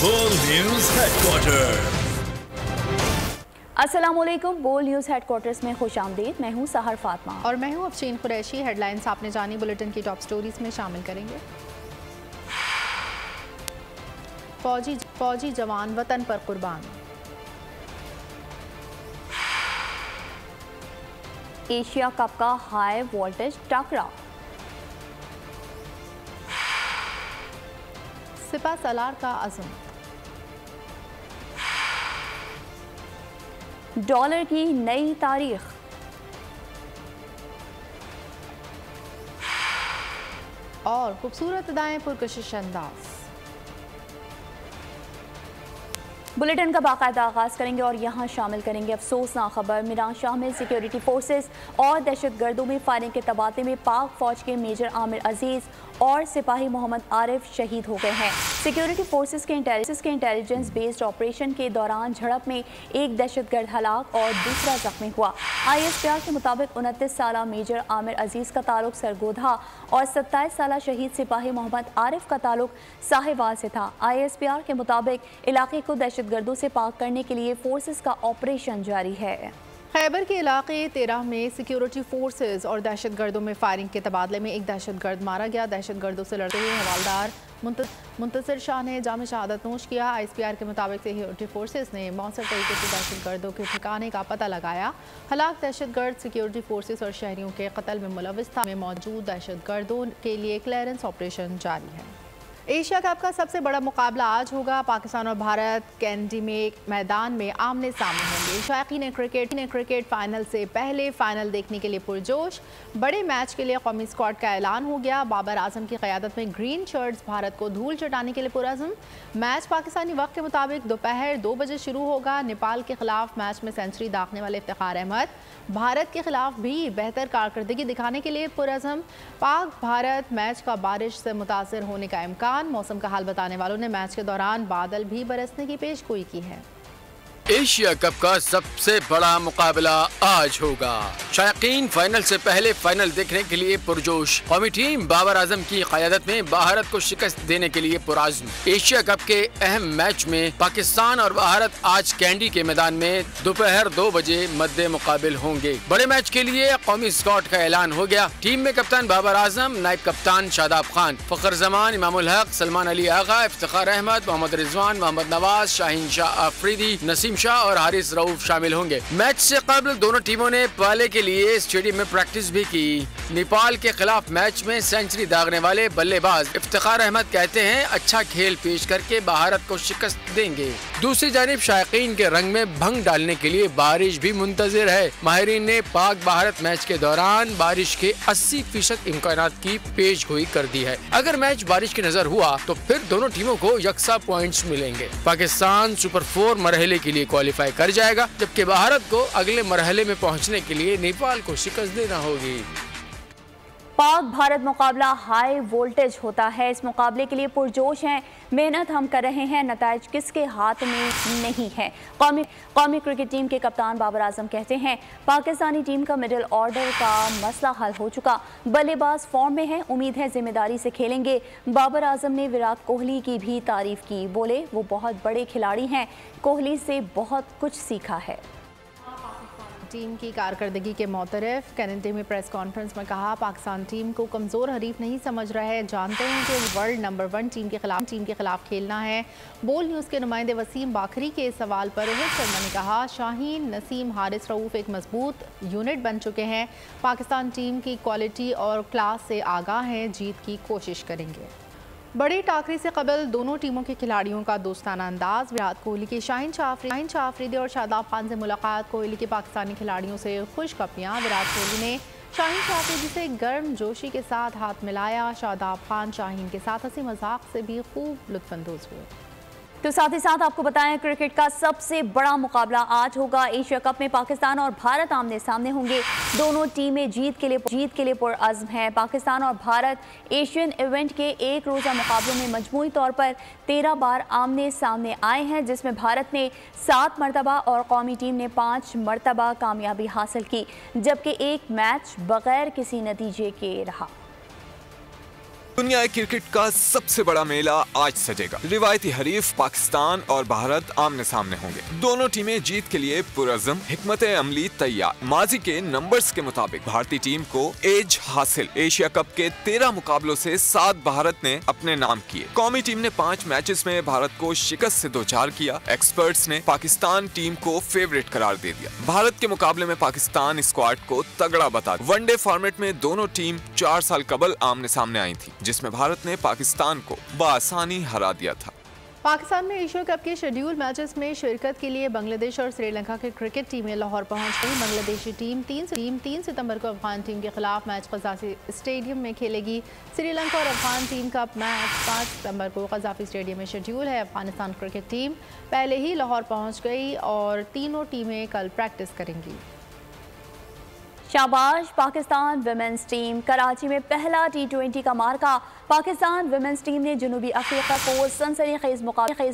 बोल news headquarter. अस्सलामुअलैकुम। बोल न्यूज़ हेडक्वार्टर्स में खुश आमदीद। मैं हूँ सहर फातिमा और मैं हूँ अफशीन कुरैशी। हेडलाइंस आपने जानी, बुलेटिन की टॉप स्टोरीज में शामिल करेंगे। फौजी जवान वतन पर कुर्बान। एशिया कप का हाई वोल्टेज टकराव। सिपा सलार का अज़्म। डॉलर की नई तारीख। और खूबसूरत अदाएं पुरकशिश अंदाज। बुलेटिन का बाकायदा आगाज करेंगे और यहाँ शामिल करेंगे अफसोसनाक खबर। मीरान शाह में सिक्योरिटी फोर्सेस और दहशतगर्दों में फायरिंग के तबादले में पाक फौज के मेजर आमिर अजीज और सिपाही मोहम्मद आरिफ शहीद हो गए हैं। सिक्योरिटी फोर्सेस के इंटेलिजेंस बेस्ड ऑपरेशन के दौरान झड़प में एक दहशतगर्द हलाक और दूसरा जख्मी हुआ। ISPR के मुताबिक 29 साला मेजर आमिर अजीज का ताल्लुक सरगोधा और 27 साला शहीद सिपाही मोहम्मद आरिफ का ताल्लुक साहिवाल से था। ISPR के मुताबिक इलाके को दहशतगर्दों से पाक करने के लिए फोर्सेस का ऑपरेशन जारी है। खैबर के इलाके 13 में सिक्योरिटी फोर्सेस और दहशतगर्दों में फायरिंग के तबादले में एक दहशतगर्द मारा गया। दहशतगर्दों से लड़ते हुए हवालदार मुंतसिर शाह ने जाम शहादत नोश किया। ISPR के मुताबिक सिक्योरिटी फोर्सेस ने मौसर तरीके से दहशतगर्दों के ठिकाने का पता लगाया। हलाक दहशतगर्द सिक्योरिटी फोर्सेस और शहरियों के कत्ल में मुलविस था। में मौजूद दहशतगर्दों के लिए क्लियरेंस ऑपरेशन जारी है। एशिया कप का सबसे बड़ा मुकाबला आज होगा। पाकिस्तान और भारत कैंडी में मैदान में आमने सामने होंगे। शायकीन क्रिकेट फाइनल से पहले फाइनल देखने के लिए पुरजोश। बड़े मैच के लिए कौमी स्क्वाड का ऐलान हो गया। बाबर आजम की क़यादत में ग्रीन शर्ट्स भारत को धूल चटाने के लिए पुरअज़्म। मैच पाकिस्तानी वक्त के मुताबिक दोपहर 2 बजे शुरू होगा। नेपाल के खिलाफ मैच में सेंचुरी दागने वाले इफ्तिखार अहमद भारत के खिलाफ भी बेहतर कारकर्दगी दिखाने के लिए पुरअज़्म। पाक भारत मैच का बारिश से मुतासर होने का इम्कान। मौसम का हाल बताने वालों ने मैच के दौरान बादल भी बरसने की पेशगोई की है। एशिया कप का सबसे बड़ा मुकाबला आज होगा। शायकीन फाइनल से पहले फाइनल देखने के लिए पुरजोश। कौमी टीम बाबर आजम की क़यादत में भारत को शिकस्त देने के लिए पुरअज़्म। एशिया कप के अहम मैच में पाकिस्तान और भारत आज कैंडी के मैदान में दोपहर 2 बजे मद्दे मुकाबिल होंगे। बड़े मैच के लिए कौमी स्क्वाड का ऐलान हो गया। टीम में कप्तान बाबर आजम, नायब कप्तान शादाब खान, फखर जमान, इमामुल हक, सलमान अली आगा, इफ्तिखार अहमद, मोहम्मद रिजवान, मोहम्मद नवाज, शाहीन शाह आफरीदी, नसीम शाह और हारिस रऊफ शामिल होंगे। मैच से कबल दोनों टीमों ने पहले के लिए स्टेडियम में प्रैक्टिस भी की। नेपाल के खिलाफ मैच में सेंचुरी दागने वाले बल्लेबाज इफ्तिखार अहमद कहते हैं अच्छा खेल पेश करके भारत को शिकस्त देंगे। दूसरी जानिब शायकीन के रंग में भंग डालने के लिए बारिश भी मुंतजिर है। माहिरीन ने पाक भारत मैच के दौरान बारिश के 80% इम्कानात की पेशगोई कर दी है। अगर मैच बारिश की नजर हुआ तो फिर दोनों टीमों को यकसा पॉइंट्स मिलेंगे। पाकिस्तान सुपर 4 मरहले के लिए क्वालिफाई कर जाएगा, जबकि भारत को अगले मरहले में पहुंचने के लिए नेपाल को शिकस्त देना होगी। पाक भारत मुकाबला हाई वोल्टेज होता है। इस मुकाबले के लिए पुरजोश हैं। मेहनत हम कर रहे हैं, नताइज किसके हाथ में नहीं है। कौमी क्रिकेट टीम के कप्तान बाबर आजम कहते हैं पाकिस्तानी टीम का मिडिल ऑर्डर का मसला हल हो चुका। बल्लेबाज फॉर्म में है, उम्मीद है जिम्मेदारी से खेलेंगे। बाबर आजम ने विराट कोहली की भी तारीफ की। बोले वो बहुत बड़े खिलाड़ी हैं, कोहली से बहुत कुछ सीखा है। टीम की कारकर्दगी के मोतरफ कैनेडी में प्रेस कॉन्फ्रेंस में कहा पाकिस्तान टीम को कमज़ोर हरीफ नहीं समझ रहा है। जानते हैं कि वर्ल्ड नंबर 1 टीम के खिलाफ खेलना है। बोल न्यूज़ के नुमाइंदे वसीम बाखरी के सवाल पर रोहित शर्मा ने कहा शाहीन, नसीम, हारिस रऊफ एक मजबूत यूनिट बन चुके हैं। पाकिस्तान टीम की क्वालिटी और क्लास से आगाह हैं, जीत की कोशिश करेंगे। बड़ी टाकरी से कबल दोनों टीमों के खिलाड़ियों का दोस्ताना अंदाज। विराट कोहली की शाहीन शाह आफरीदी और शादाब खान से मुलाकात। कोहली के पाकिस्तानी खिलाड़ियों से खुशखबरियाँ। विराट कोहली ने शाहीन शाह आफरीदी से गर्म जोशी के साथ हाथ मिलाया। शादाब खान शाहीन के साथ हंसी मजाक से भी खूब लुत्फानंदोज हुए। तो साथ ही साथ आपको बताएं क्रिकेट का सबसे बड़ा मुकाबला आज होगा। एशिया कप में पाकिस्तान और भारत आमने सामने होंगे। दोनों टीमें जीत के लिए पुरअज़्म हैं। पाकिस्तान और भारत एशियन इवेंट के एक रोज़ा मुकाबलों में मजमूई तौर पर 13 बार आमने सामने आए हैं, जिसमें भारत ने 7 मरतबा और कौमी टीम ने 5 मरतबा कामयाबी हासिल की, जबकि एक मैच बगैर किसी नतीजे के रहा। दुनिया क्रिकेट का सबसे बड़ा मेला आज सजेगा। रिवायती हरीफ पाकिस्तान और भारत आमने सामने होंगे। दोनों टीमें जीत के लिए पुरअज़्म, हिकमत अमली तैयार। माजी के नंबर्स के मुताबिक भारतीय टीम को एज हासिल। एशिया कप के 13 मुकाबलों से 7 भारत ने अपने नाम किए। कौमी टीम ने 5 मैचेस में भारत को शिकस्त से 2-4 किया। एक्सपर्ट्स ने पाकिस्तान टीम को फेवरेट करार दे दिया। भारत के मुकाबले में पाकिस्तान स्क्वाड को तगड़ा बता। वनडे फॉर्मेट में दोनों टीम 4 साल कबल आमने सामने आई थी, जिसमें भारत ने पाकिस्तान को बआसानी हरा दिया था। पाकिस्तान में एशिया कप के शेड्यूल मैचेस में शिरकत के लिए बांग्लादेश और श्रीलंका की क्रिकेट टीमें लाहौर पहुंच गई। बांग्लादेशी टीम 3 सितंबर को अफगान टीम के खिलाफ मैच कज़ाफी स्टेडियम में खेलेगी। श्रीलंका और अफगान टीम का मैच 5 सितंबर को कज़ाफी स्टेडियम में शेड्यूल है। अफगानिस्तान क्रिकेट टीम पहले ही लाहौर पहुँच गई और तीनों टीमें कल प्रैक्टिस करेंगी। शाबाश पाकिस्तान विमेंस टीम। कराची में पहला T20 का मार्का। पाकिस्तान विमेंस टीम ने जनूबी अफ्रीका को सनसनीखेज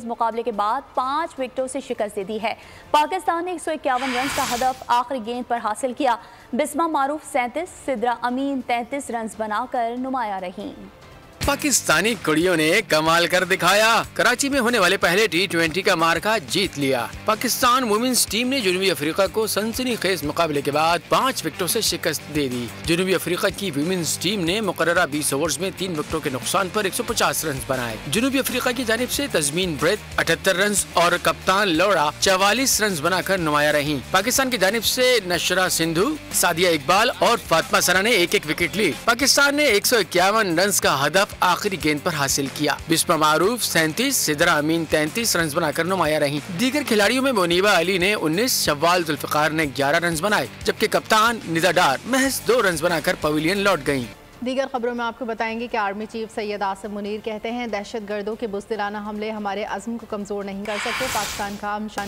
मुकाबले के बाद 5 विकेटों से शिकस्त दे दी है। पाकिस्तान ने 151 रन का हदफ आखिरी गेंद पर हासिल किया। बिस्मा मारूफ 37, सिद्रा अमीन 33 रन बनाकर नुमाया रहीं। पाकिस्तानी कुड़ियों ने कमाल कर दिखाया। कराची में होने वाले पहले T20 का मार्का जीत लिया। पाकिस्तान वुमेन्स टीम ने जनूबी अफ्रीका को सनसनीखेज मुकाबले के बाद 5 विकेटों से शिकस्त दे दी। जनूबी अफ्रीका की वुमेन्स टीम ने मुकर्ररा 20 ओवर्स में 3 विकेटों के नुकसान पर 150 रन बनाए। जनूबी अफ्रीका की जानिब से तस्मीन ब्रेथ 78 रन और कप्तान लौरा 44 रन बनाकर नुमाया रही। पाकिस्तान की जानिब से नशरा सिंधु, सादिया इकबाल और फातिमा सना ने एक विकेट ली। पाकिस्तान ने 151 रन का हदफ आखिरी गेंद पर हासिल किया। बिस्मा मारूफ 37, सिद्रा अमीन 33 रन बनाकर नुमाया रही। दीगर खिलाड़ियों में मुनीबा अली ने 19, शव्वाल जुल्फिकार ने 11 रन बनाए, जबकि कप्तान निदा डार महज 2 रन बनाकर पवेलियन लौट गयी। दीगर खबरों में आपको बताएंगे कि आर्मी चीफ सैयद आसिम मुनीर कहते हैं दहशतगर्दों के बुज़दिलाना हमले हमारे अज़्म को कमज़ोर नहीं कर सकते। पाकिस्तान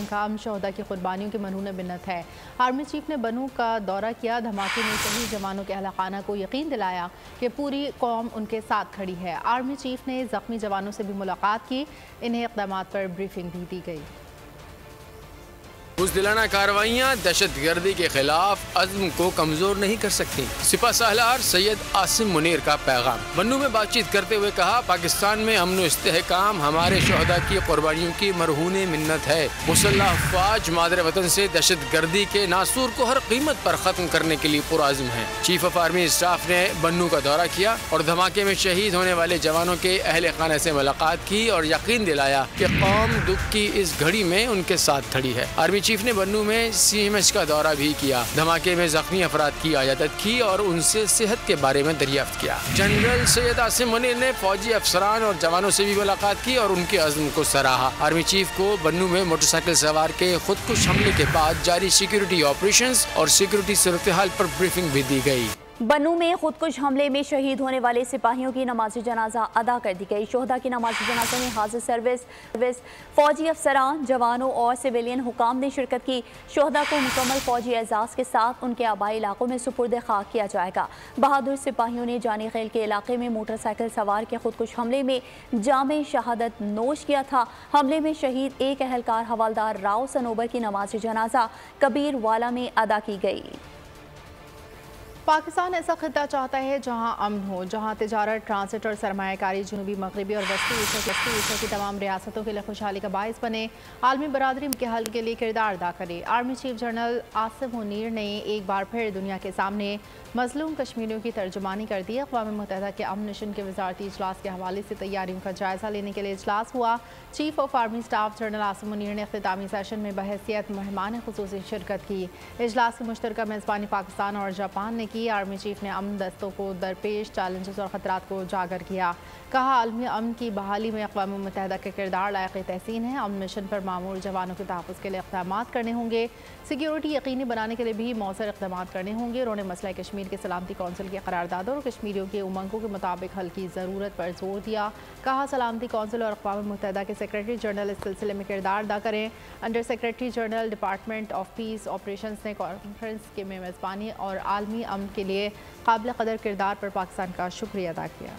का अम शोहदा की कुर्बानियों की मनहून मिन्नत है। आर्मी चीफ ने बनू का दौरा किया। धमाके में शहीद जवानों के अहल खाना को यकीन दिलाया कि पूरी कौम उनके साथ खड़ी है। आर्मी चीफ ने ज़ख्मी जवानों से भी मुलाकात की। इन्हें इक़दामात पर ब्रीफिंग भी दी गई। बुज़दिलाना कार्रवाइयाँ दहशतगर्दी के खिलाफ अज़्म को कमजोर नहीं कर सकती। सिपा सालार सैयद आसिम मुनीर का पैगाम। बन्नू में बातचीत करते हुए कहा, पाकिस्तान में अमन इस्तेहकाम हमारे शोहदा की कुर्बानियों की मरहून मिन्नत है। मुसल्लह अफ़वाज मादर वतन से दहशतगर्दी के नासूर को हर कीमत पर खत्म करने के लिए पुरअज़्म है। चीफ ऑफ आर्मी स्टाफ ने बन्नू का दौरा किया और धमाके में शहीद होने वाले जवानों के अहल खाना से मुलाकात की और यकीन दिलाया कि कौम दुख की इस घड़ी में उनके साथ खड़ी है। आर्मी चीफ ने बन्नू में CMH का दौरा भी किया। धमाके में जख्मी अफराद की अयादत की और उनसे सेहत के बारे में दरियाफ्त किया। जनरल सैयद आसिम मुनीर ने फौजी अफसरान और जवानों से भी मुलाकात की और उनके अज़्म को सराहा। आर्मी चीफ को बन्नू में मोटरसाइकिल सवार के खुदकुश हमले के बाद जारी सिक्योरिटी ऑपरेशंस और सिक्योरिटी सूरत हाल पर ब्रीफिंग भी दी गई। बन्नू में खुदकुश हमले में शहीद होने वाले सिपाहियों की नमाज जनाजा अदा कर दी गई। शोहदा की नमाज जनाजा में हाजिर सर्विस फौजी अफसरान, जवानों और सिविलियन हुकाम ने शिरकत की। शोहदा को मुकम्मल फौजी एजाज़ के साथ उनके आबाई इलाकों में सुपुर्द खाक किया जाएगा। बहादुर सिपाहियों ने जानी खेल के इलाके में मोटरसाइकिल सवार के खुदकुश हमले में जामे शहादत नोश किया था। हमले में शहीद एक अहलकार हवालदार राव सनोबर की नमाज जनाजा कबीर वाला में अदा की गई। पाकिस्तान ऐसा खिता चाहता है जहां अमन हो, जहां तिजारत, ट्रांसिट और सरमायाकारी जनूबी मगरबी और वस्ती एशिया की तमाम रियासतों के लिए खुशहाली का बायस बने, आलमी बरादरी के हल के लिए किरदार अदा करे। Army chief general Asim Munir ने एक बार फिर दुनिया के सामने मजलूम कश्मीरियों की तर्जुमानी कर दी। अक़वाम मुत्तहिदा के अमन मिशन के वज़ारती इजलास के हवाले से तैयारियों का जायज़ा लेने के लिए इजलास हुआ। Chief of army staff general Asim Munir ने इख्तितामी सेशन में बहैसियत मेहमान ख़ुसूसी शिरकत की। इजलास की मुश्तरका मेज़बानी पाकिस्तान और जापान ने की। आर्मी चीफ ने अमन दस्तों को दरपेश चैलेंजेस और ख़तरात को उजागर किया। कहा, आलमी अमन की बहाली में अक़वाम मुत्तहिदा के किरदार लायक तहसीन है। अमन मिशन पर मामूर जवानों के तहफ़्फ़ुज़ के लिए इक़दाम करने होंगे। सिक्योरिटी यकीनी बनाने के लिए भी मौसर इक़दाम करने होंगे। उन्होंने मसला कश्मीर के सलामती कौंसिल की करारदादों और कश्मीरियों के उमंगों के मुताबिक हल की ज़रूरत पर जोर दिया। कहा, सलामती कौंसिल और अक़वाम मुत्तहिदा के सेक्रेटरी जनरल इस सिलसिले में किरदार अदा करें। Under secretary general department of peace operations ने कॉन्फ्रेंस के में मेज़बानी और आलमी अमन के लिए काबिल कदर किरदार पर पाकिस्तान का शुक्रिया अदा किया।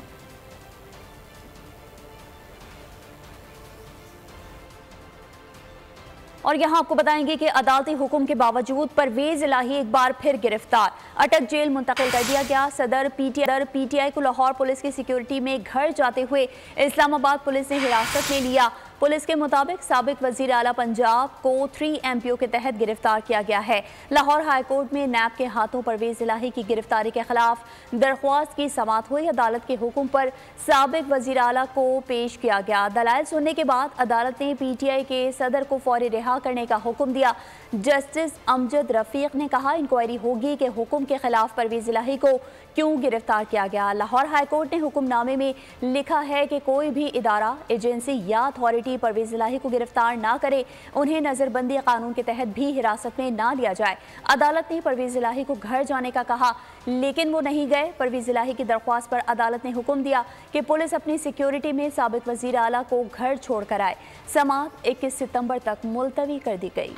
और यहाँ आपको बताएंगे कि अदालती हुक्म के बावजूद परवेज इलाही एक बार फिर गिरफ्तार, अटक जेल मुंतकिल कर दिया गया। सदर पीटीआई को लाहौर पुलिस की सिक्योरिटी में घर जाते हुए इस्लामाबाद पुलिस ने हिरासत में लिया। पुलिस के मुताबिक साबिक वजीर आला पंजाब को 3 MPO के तहत गिरफ्तार किया गया है। लाहौर हाईकोर्ट में नैब के हाथों परवेज इलाही की गिरफ्तारी के खिलाफ दरख्वास्त की समाअत हुई। अदालत के हुक्म पर साबिक वजीर आला को पेश किया गया। दलाइल सुनने के बाद अदालत ने PTI के सदर को फौरी रिहा करने का हुक्म दिया। जस्टिस अमजद रफीक ने कहा, इंक्वायरी होगी कि हुक्म के खिलाफ परवेज इलाही को क्यों गिरफ्तार किया गया। लाहौर हाईकोर्ट ने हुक्मनामे में लिखा है कि कोई भी इदारा, एजेंसी या अथॉरिटी परवेज इलाही को गिरफ्तार ना करे, उन्हें नजरबंदी कानून के तहत भी हिरासत में ना लिया जाए। अदालत ने परवेज इलाही को घर जाने का कहा, लेकिन वो नहीं गए। परवेज इलाही की दरख्वास्त पर अदालत ने हुक्म दिया कि पुलिस अपनी सिक्योरिटी में साबिक वजीर आला को घर छोड़ कर आए। समाअत 21 सितंबर तक मुलतवी कर दी गई।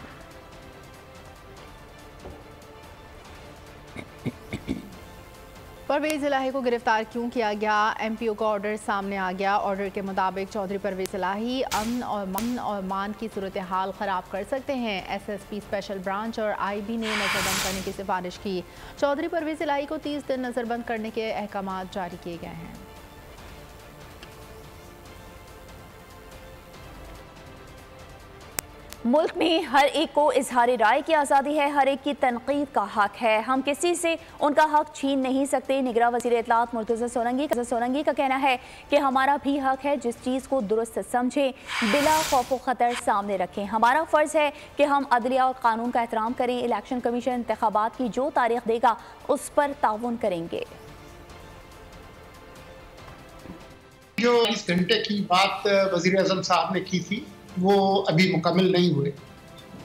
परवेज इलाही को गिरफ्तार क्यों किया गया? MPO का ऑर्डर सामने आ गया। ऑर्डर के मुताबिक चौधरी परवेज इलाही अमन और मान की सूरत हाल ख़राब कर सकते हैं। SSP स्पेशल ब्रांच और IB ने नज़रबंद करने की सिफारिश की। चौधरी परवेज इलाही को 30 दिन नज़रबंद करने के अहकाम जारी किए गए हैं। मुल्क में हर एक को इजहार राय की आज़ादी है, हर एक की तनकीद का हक है। हम किसी से उनका हक छीन नहीं सकते। निगरां वज़ीर इत्तलात मुर्तज़ा सोलंकी का कहना है कि हमारा भी हक है जिस चीज़ को दुरुस्त समझें, बिला खौफ व ख़तर सामने रखें। हमारा फ़र्ज़ है कि हम अदलिया और कानून का एहतराम करें। इलेक्शन कमीशन इंतखाबात की जो तारीख देगा उस पर ताउन करेंगे। जो 20 घंटे की बात वज़ीर आज़म साहब ने की थी वो अभी मुकम्मल नहीं हुए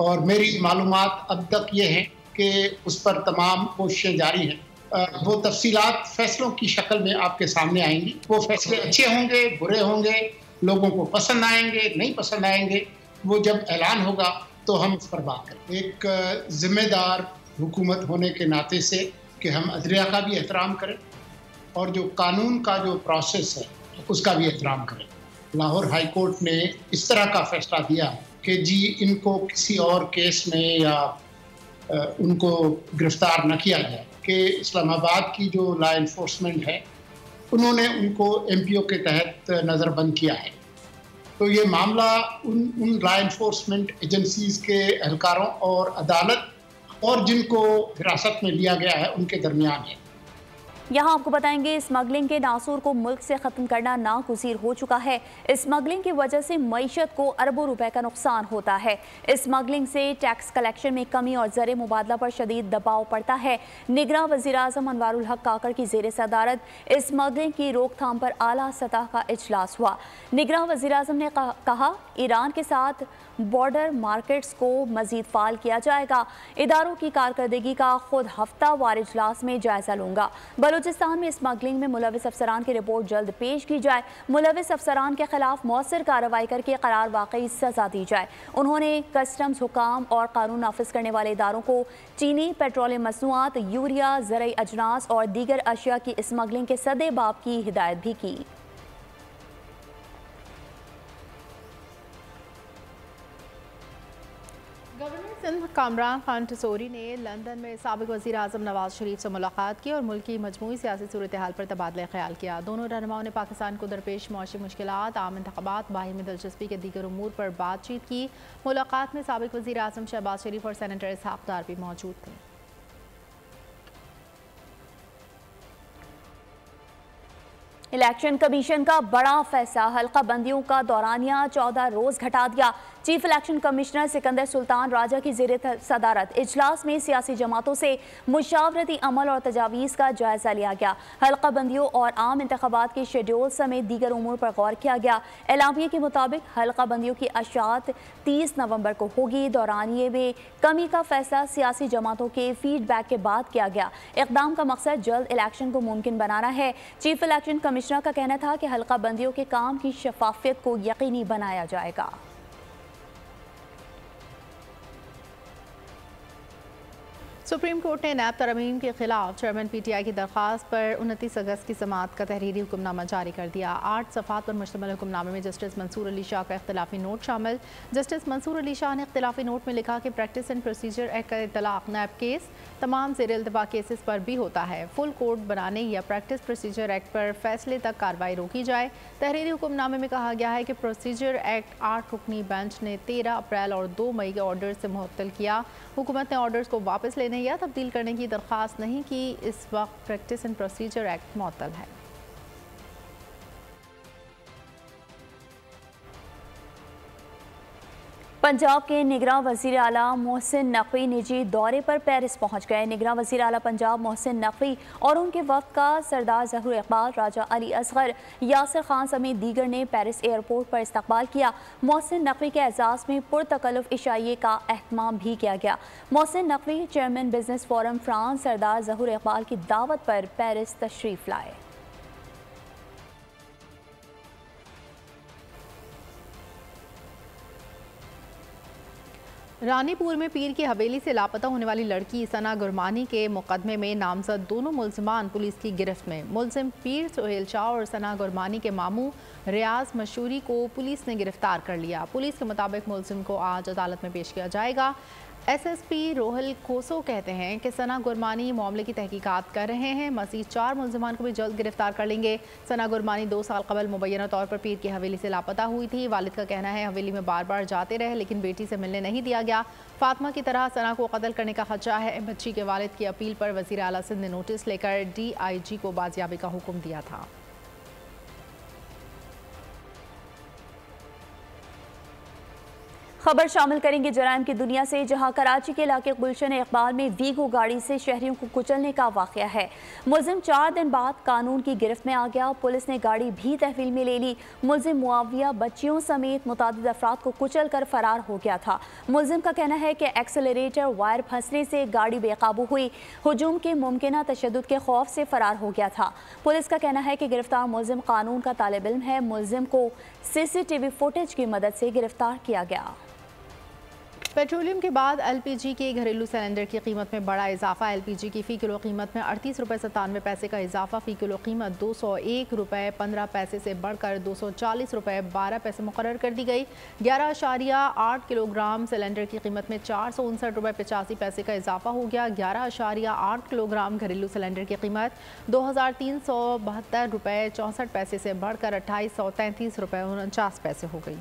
और मेरी मालूमात अब तक ये है कि उस पर तमाम कोशिशें जारी हैं। वो तफसीलात फैसलों की शक्ल में आपके सामने आएंगी। वो फैसले अच्छे होंगे, बुरे होंगे, लोगों को पसंद आएंगे, नहीं पसंद आएंगे, वो जब ऐलान होगा तो हम उस पर बात करें। एक ज़िम्मेदार हुकूमत होने के नाते से कि हम अदलिया का भी एहतराम करें और जो कानून का जो प्रोसेस है उसका भी एहतराम करें। लाहौर हाई कोर्ट ने इस तरह का फैसला दिया कि जी इनको किसी और केस में या उनको गिरफ्तार न किया जाए, कि इस्लामाबाद की जो लॉ इन्फोर्समेंट है उन्होंने उनको MPO के तहत नज़रबंद किया है। तो ये मामला उन लॉ इन्फोर्समेंट एजेंसीज़ के एहलकारों और अदालत और जिनको हिरासत में लिया गया है उनके दरमियान है। यहाँ आपको बताएंगे, स्मगलिंग के नासूर को मुल्क से ख़त्म करना नागुज़ीर हो चुका है। स्मगलिंग की वजह से मईशत को अरबों रुपए का नुकसान होता है। स्मगलिंग से टैक्स कलेक्शन में कमी और ज़र मुबादला पर शदीद दबाव पड़ता है। निगरां वज़ीर आज़म अनवारुल हक काकर की ज़ेर सदारत स्मगलिंग की रोकथाम पर आला सतह का इजलास हुआ। निगरां वज़ीर आज़म ने कहा, ईरान के साथ बॉर्डर मार्केट्स को मज़ीद फ़ाल किया जाएगा। इदारों की कारकर्दगी का खुद हफ्तावार इजलास में जायज़ा लूँगा। बलूचिस्तान में स्मगलिंग में मुलविस अफसरान की रिपोर्ट जल्द पेश की जाए। मुलविस अफसरान के खिलाफ मौसर कार्रवाई करके करार वाकई सजा दी जाए। उन्होंने कस्टम्स हुकाम और कानून नाफिज करने वाले इदारों को चीनी, पेट्रोलियम मसनूआत, यूरिया, ज़रई अजनास और दीगर अशिया की स्मगलिंग के सदे बाब की हिदायत भी की। सिंध कामरान खान टसोरी ने लंदन में साबिक वज़ीर आज़म नवाज शरीफ से मुलाकात की और मुल्क की मजमूई सियासी सूरत हाल पर तबादला ख्याल किया। दोनों रहनुमाओं ने पाकिस्तान को दरपेश मुआशी मुश्किलात, आम इंतखाबात, बाहिमी दिलचस्पी के दीगर उमूर पर बातचीत की। मुलाकात में साबिक वज़ीर आज़म शहबाज शरीफ और सेनेटर इसहाक डार भी मौजूद थे। इलेक्शन कमीशन का बड़ा फैसला, हल्का बंदियों का दौरानिया 14 रोज घटा दिया। Chief election commissioner Sikandar Sultan Raja की ज़ेर सदारत इजलास में सियासी जमातों से मुशावरती अमल और तजावीज़ का जायजा लिया गया। हल्का बंदियों और आम इंतखाबात के शेड्यूल समेत दीगर उमूर पर गौर किया गया। एलामिया के मुताबिक हल्का बंदियों की अशात 30 नवंबर को होगी। दौरानिये में कमी का फैसला सियासी जमातों के फीडबैक के बाद किया गया। इक़दाम का मकसद जल्द इलेक्शन को मुमकिन बनाना है। चीफ इलेक्शन कमिश्नर का कहना था कि हल्का बंदियों के काम की शफाफियत को यकीनी बनाया जाएगा। सुप्रीम कोर्ट ने नैब तरमीम के खिलाफ चेयरमैन PTI की दरख्वास्त पर 29 अगस्त की समाअत का तहरीरी हुक्मनामा जारी कर दिया। 8 सफ़ात पर मुश्तमिल हुक्मनामे में जस्टिस मंसूर अली शाह का इख्तिलाफी नोट शामिल। जस्टिस मंसूर अली शाह ने इख्तिलाफी नोट में लिखा कि प्रैक्टिस एंड प्रोसीजर एक्ट का इतलाक़ नैब केस तमाम ज़ेर इल्तबा केसेस पर भी होता है। फुल कोर्ट बनाने या प्रैक्टिस प्रोसीजर एक्ट पर फैसले तक कार्रवाई रोकी जाए। तहरीरी हुक्मनामे में कहा गया है कि प्रोसीजर एक्ट 8 रुकनी बेंच ने 13 अप्रैल और 2 मई के ऑर्डर से मुअत्तल किया। हुकूमत ने ऑर्डर्स को वापस लेने या तब्दील करने की दरख्वास्त नहीं की। इस वक्त प्रैक्टिस एंड प्रोसीजर एक्ट मुअत्तल है। पंजाब के निगरान वज़ीर आला मोहसिन नकवी निजी दौरे पर पेरिस पहुंच गए। निगरान वज़ीर आला पंजाब मोहसिन नकवी और उनके वक्त का सरदार ज़हूर इकबाल, राजा अली असगर, यासिर खान समेत दीगर ने पेरिस एयरपोर्ट पर इस्तकबाल किया। मोहसिन नकवी के एजाज़ में पुरतकल्लुफ़ इशाइये का अहतमाम भी किया गया। Mohsin Naqvi chairman business forum France Sardar Zahoor Iqbal की दावत पर पेरिस तशरीफ़ लाए। रानीपुर में पीर की हवेली से लापता होने वाली लड़की सना गुरमानी के मुकदमे में नामजद दोनों मुल्ज़िमान पुलिस की गिरफ्त में। मुल्ज़िम पीर सोहेल शाह और सना गुरमानी के मामू रियाज मशूरी को पुलिस ने गिरफ्तार कर लिया। पुलिस के मुताबिक मुल्ज़िम को आज अदालत में पेश किया जाएगा। SSP रोहल खोसो कहते हैं कि सना गुरमानी मामले की तहकीकात कर रहे हैं। मज़ीद 4 मुल्ज़िमान को भी जल्द गिरफ्तार कर लेंगे। सना गुरमानी 2 साल कबल मुबैना तौर पर पीर की हवेली से लापता हुई थी। वालिद का कहना है हवेली में बार बार जाते रहे लेकिन बेटी से मिलने नहीं दिया गया। फातिमा की तरह सना को कत्ल करने का खदशा है। बच्ची के वालिद की अपील पर वज़ीर आला सिंध ने नोटिस लेकर DIG को बाजियाबी का हुक्म दिया था। खबर शामिल करेंगे जराइम की दुनिया से, जहां कराची के इलाके गुलशन इकबाल में वीगो गाड़ी से शहरियों को कुचलने का वाक़या है। मुल्जिम 4 दिन बाद कानून की गिरफ्त में आ गया। पुलिस ने गाड़ी भी तहवील में ले ली। मुल्जिम मुआविया बच्चियों समेत मुतादिद अफराद को कुचल कर फरार हो गया था। मुल्जिम का कहना है कि एक्सेलरेटर वायर फंसने से गाड़ी बेकाबू हुई। हुजूम के मुमकिना तशद्दुद के खौफ से फरार हो गया था। पुलिस का कहना है कि गिरफ्तार मुल्जिम कानून का तालिब इल्म है। मुल्जिम को CCTV फुटेज की मदद से गिरफ्तार किया गया। पेट्रोलियम के बाद LPG के घरेलू सिलेंडर की कीमत में बड़ा इजाफा। LPG की फ़ी किलो कीमत में 38 रुपये 97 पैसे का इजाफा। फ़ी किलो कीमत 201 रुपये 15 पैसे से बढ़कर 240 रुपये 12 पैसे मुकर्रर कर दी गई। 11.8 किलोग्राम सिलेंडर की कीमत में 459 रुपये 85 पैसे का इजाफा हो गया। 11.8 किलोग्राम घरेलू सिलेंडर की कीमत 2372 रुपये 64 पैसे से बढ़कर 2833 रुपये 49 पैसे हो गई।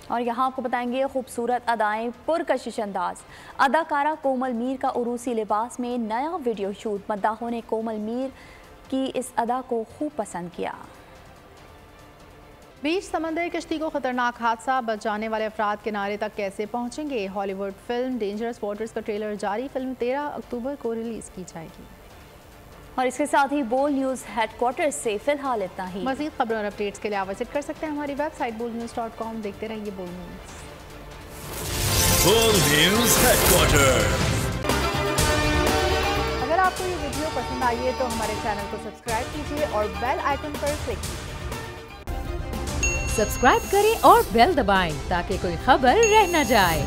और यहाँ आपको बताएंगे खूबसूरत अदाएं, पुरकशिश अंदाज। अदाकारा कोमल मीर का उरूसी लिबास में नया वीडियो शूट। मद्दाहों ने कोमल मीर की इस अदा को खूब पसंद किया। बीच समंदर कश्ती को खतरनाक हादसा, बच जाने वाले अफराद किनारे तक कैसे पहुँचेंगे। हॉलीवुड फिल्म डेंजरस वाटर्स का ट्रेलर जारी। फिल्म 13 अक्टूबर को रिलीज़ की जाएगी। और इसके साथ ही बोल न्यूज़ हेडक्वार्टर्स से फिलहाल इतना ही। मज़ीद खबरों और अपडेट्स के लिए आप विजिट कर सकते हैं हमारी वेबसाइट bolnews.com। देखते रहिए बोल न्यूज़। बोल न्यूज़ हेडक्वार्टर्स। अगर आपको ये वीडियो पसंद आई है तो हमारे चैनल को सब्सक्राइब कीजिए और बेल आइकन पर क्लिक कीजिए। सब्सक्राइब करें और बेल दबाएं ताकि कोई खबर रह न जाए।